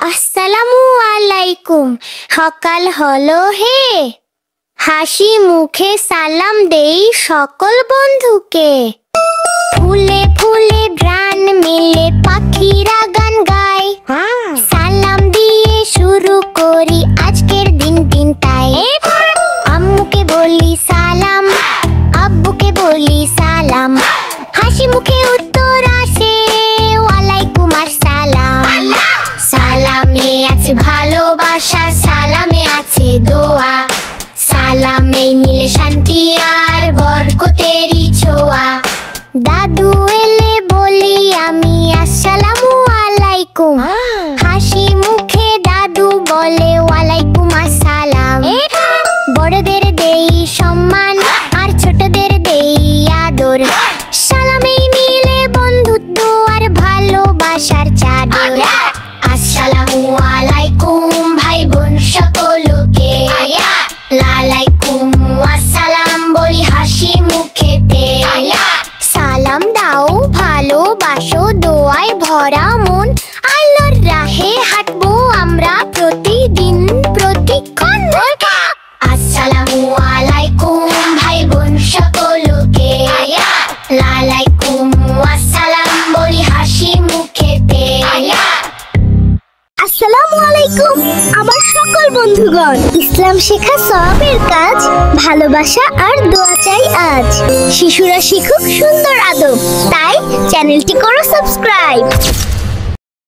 আসসালামু আলাইকুম। সকাল হলো হে, হাসি মুখে সালাম দেই সকল বন্ধুকে। ফুলে ফুলে ঘ্রাণ মিলে পাখিরা গান গায়, সালাম দিয়ে শুরু করি আজকের দিনটাই। আম্মুকে বলি সালাম, আব্বুকে বলি সালাম, হাসি মুখে উত্তর আসে ওয়ালাইকুম আসসালাম। সালামে আছে ভালোবাসা, সালামে আছে দোয়া, সালামে মিলে শান্তি আর বরকতেরই ছোঁয়া। দাদু এলে বলি আমি আসসালামু আলাইকুম, হাসি মুখে দাদু বলে ওয়ালাইকুম আসসালাম। বড়দের দেই সম্মান আর ছোটদের দেই আদর, সালামে মিলে বন্ধুত্ব আর ভালোবাসার চাদর। আসসালামু আলাইকুম ভাই বোন সকলকে, লালাইকুম আসসালাম বলি হাসি মুখেতে। সালাম দাও ভালোবাসো দোয়ায় ভরা মন, আল্লাহর রাহে হাঁটবো আমরা প্রতিদিন প্রতিক্ষণ। আসসালামু আলাইকুম ভাই বোন সকলকে, লালাইকুম আসসালাম বলি হাসি মুখেতে। আসসালামু আলাইকুম আমার সকল বন্ধুগণ। ইসলাম শেখা সওয়াবের কাজ, ভালোবাসা আর দোয়া চাই আজ। শিশুরা শিখুক সুন্দর আদব, তাই চ্যানেলটি করো সাবস্ক্রাইব।